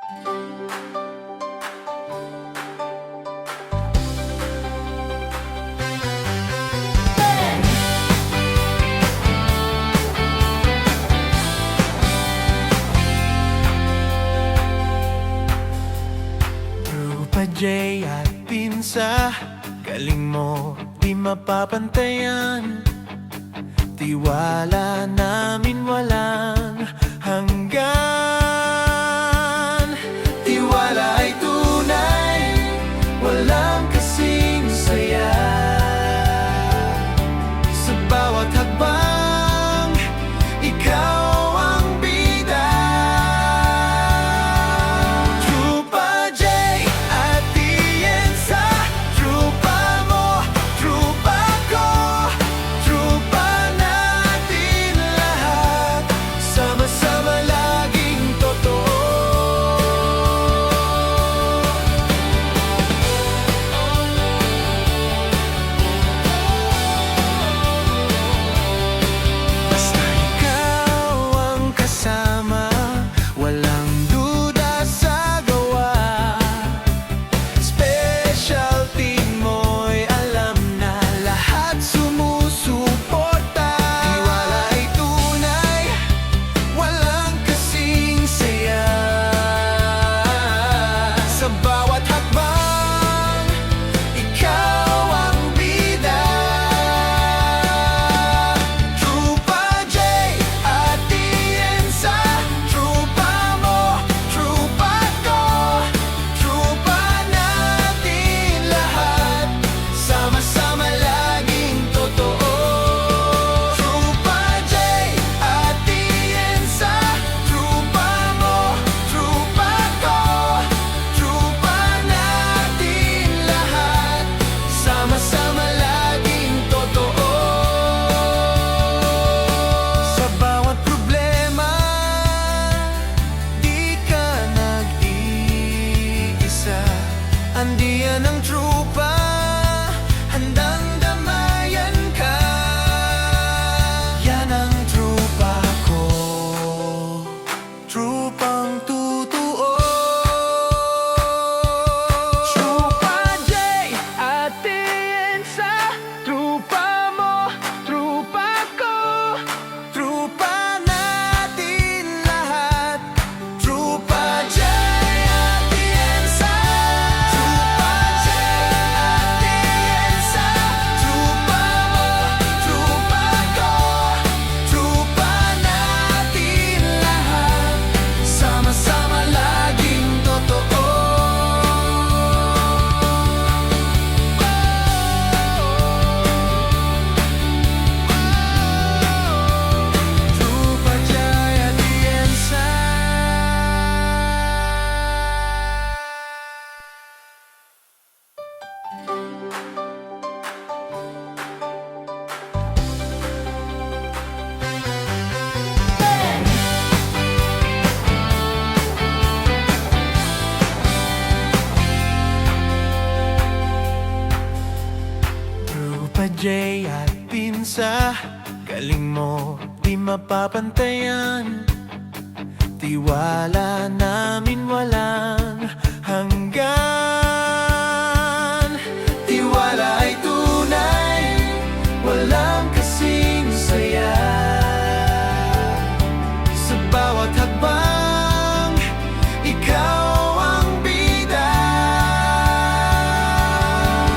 Trupa J at Pinsa, galing mo di mapapantayan. Tiwala namin walang hanggan. Tiwala ay tunay, walang kasing saya. Sa bawat hakbang, ikaw ang bida. Trupa J at Tienza, trupa mo, trupa ko, trupa natin lahat, sama-sama laging totoo. Basta ikaw ang kasama, walang duda sa gawa. Specialty mo'y alam na lahat sumusuporta. Tiwala ay tunay, walang kasing saya. Sa bawat hakbang, ikaw ang bida. Trupa J at Tienza, trupa mo, trupa ko, trupa natin lahat, sama-sama laging totoo. Trupa J at Tienza, trupa mo, trupa ko, trupa natin lahat, sama-sama laging totoo. Sa bawat problema, di ka nag-iisa. Andiyan ang trupa, handang damayan ka. Yan ang trupa ko, trupang totoo. Trupa J at Tienza, trupa mo, trupa ko, trupa natin lahat. Trupa J at Tienza, trupa J at Tienza, trupa mo, trupa ko, trupa natin lahat, sama-sama laging totoo. Trupa J at Tienza. Trupa J at Pinsa, galing mo di mapapantayan. Tiwala namin walang hanggan. Tiwala ay tunay, walang kasing saya. Sa bawat hakbang, ikaw ang bida.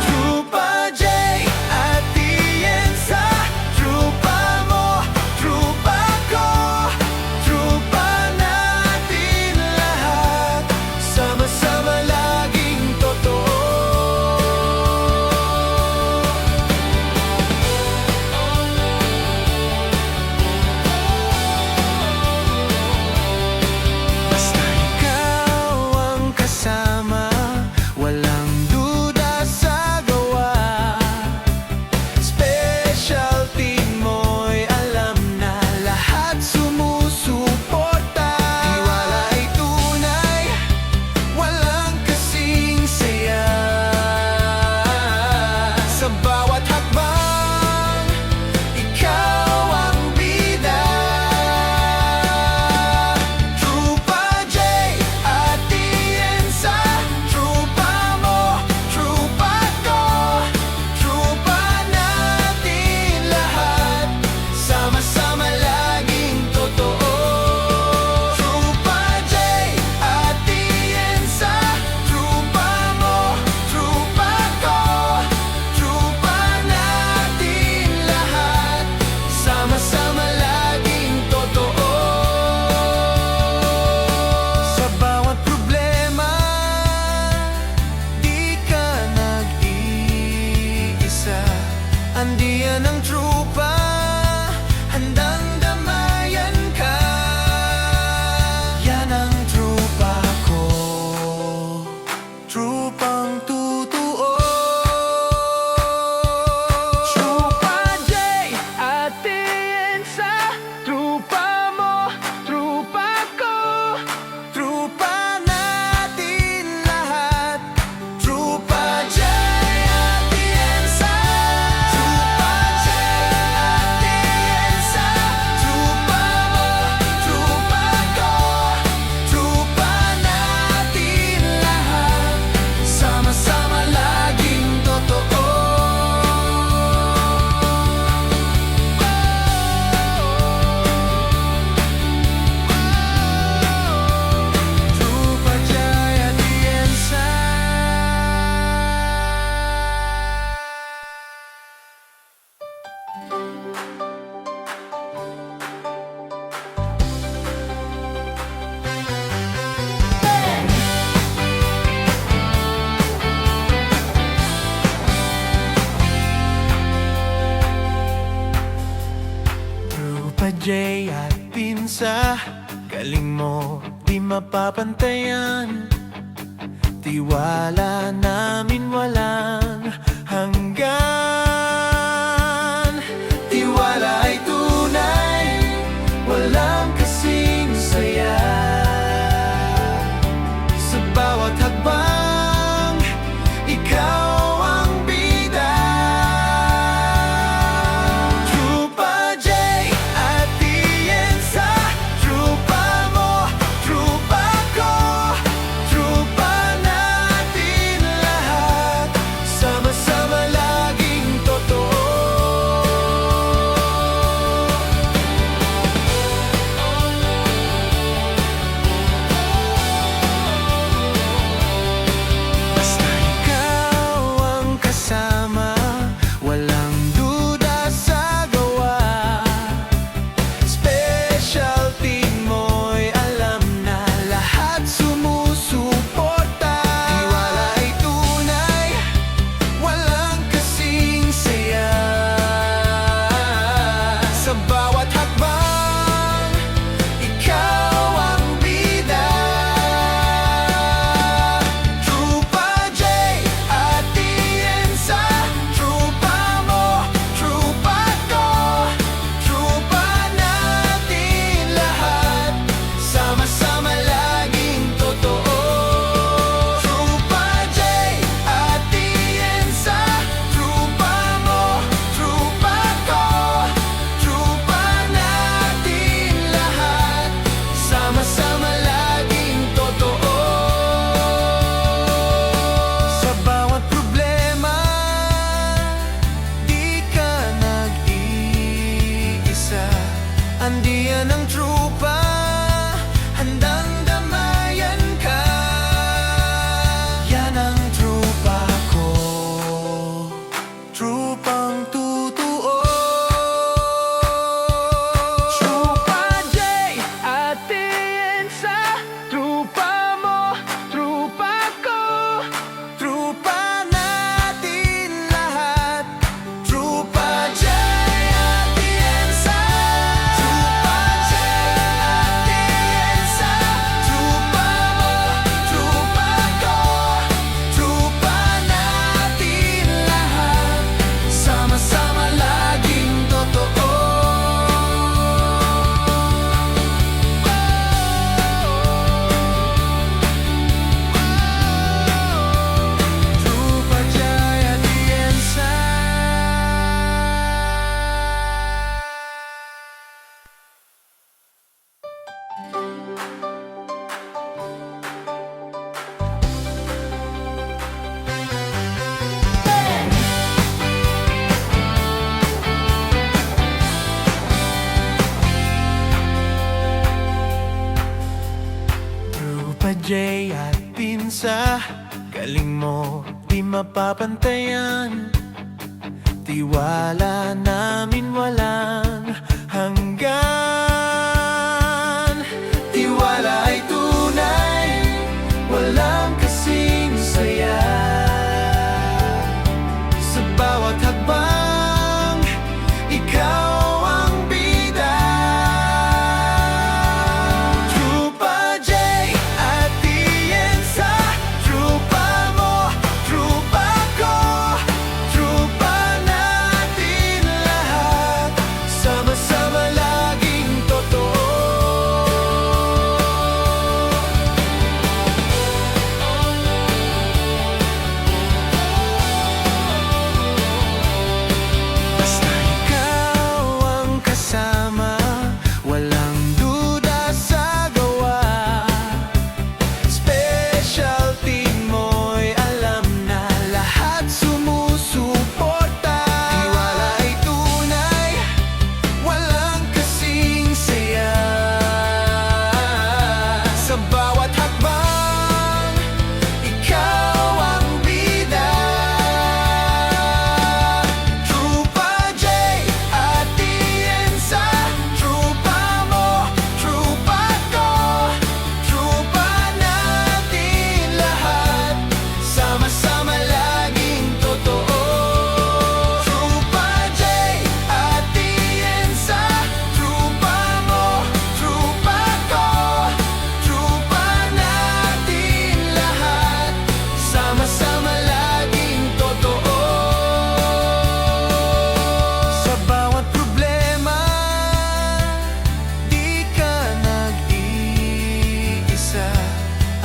Trupa J at Tienza, trupa mo, trupa ko, trupa natin lahat, sama-sama pinsa, galing mo di mapapantayan. Tiwala namin walang hanggan. Tiwala ay tunay, walang kasing saya. Sa bawat hakbang, ikaw ang bida. Trupa J at Tienza, trupa mo, trupa ko, trupa natin lahat, sama-sama laging totoo. Basta ikaw ang kasama, walang duda sa gawa. Specialty mo'y alam na lahat sumusuporta. Tiwala ay tunay, walang kasing saya. Sa bawat hakbang, ikaw ang bida. Trupa J at Tienza, trupa mo, trupa ko, trupa natin lahat, sama-sama laging totoo. Trupa J at Tienza, trupa mo, trupa ko, trupa natin lahat, sama-sama laging totoo. Sa bawat problema, di ka nag-iisa. Andiyan ang trupa, handang damayan ka. Yan ang trupa ko, trupang totoo. Trupa J at Tienza, trupa mo, trupa ko, trupa natin lahat. Trupa J at Tienza, trupa J at Tienza, trupa mo, trupa ko, trupa natin lahat, sama-sama laging totoo. Trupa J at Tienza. Trupa J at Pinsa, galing mo di mapapantayan. Tiwala namin walang hanggan. Tiwala ay tunay, walang kasing saya. Sa bawat hakbang, ikaw ang bida. Trupa J at Tienza, trupa mo, trupa ko, trupa natin lahat,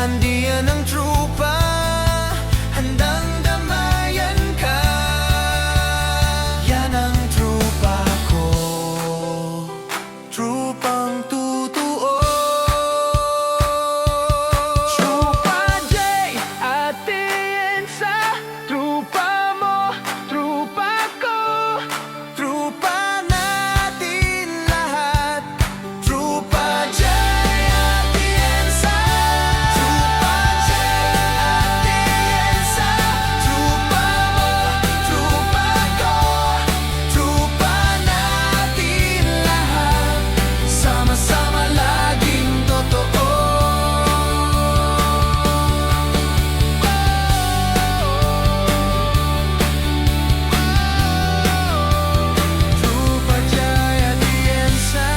Andiyan ang trupa, handang damayan ka. Yan ang trupa ko, trupang totoo. Trupa J at Tiensa, trupa mo, trupa ko, trupa natin lahat. Trupa J at Tiensa, trupa J at Tiensa, trupa mo, trupa ko, trupa natin lahat. Sama-sama laging totoo. Trupa J at Tiensa.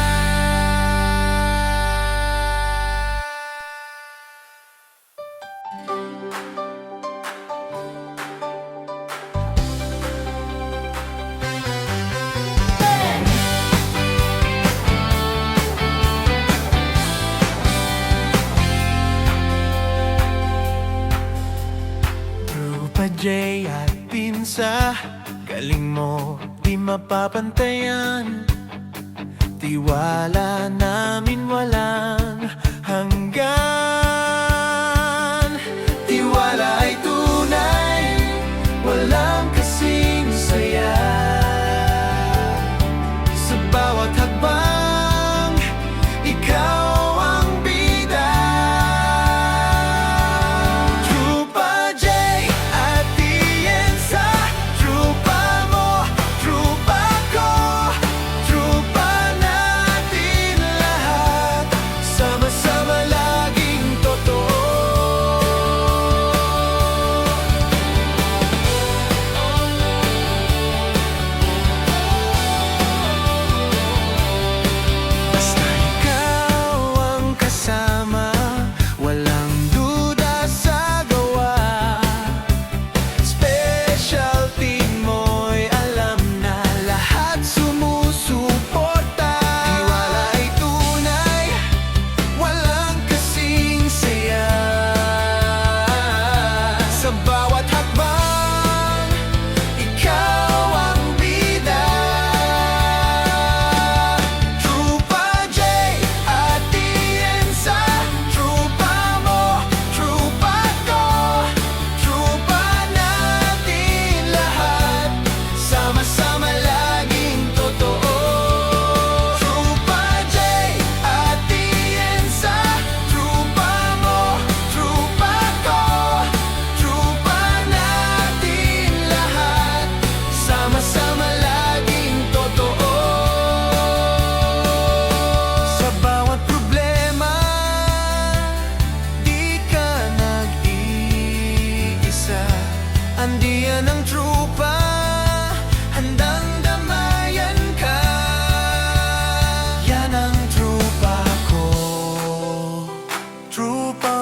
Trupa J at Pinsa, galing mo di mapapantayan. Tiwala namin walang hanggan. Tiwala ay tunay, walang kasing saya. Sa bawat hakbang, ikaw ang bida. Trupa J at Tiensa, trupa mo, trupa ko, trupa natin lahat. Sama-sama laging totoo. Basta ikaw ang kasama, walang duda sa gawa. Specialty mo'y alam na lahat sumusuporta. Tiwala ay tunay, walang kasing saya. Sa bawat hakbang, ikaw ang bida. Trupa J at Tiensa, trupa mo, trupa ko, trupa natin lahat. Sama-sama laging totoo. Trupa J at Tiensa, trupa mo, trupa ko, trupa natin lahat. Sama-sama laging totoo. Sa bawat problema, di ka nag-iisa. Andiyan ang trupa, handang damayan ka. Yan ang trupa ko, trupa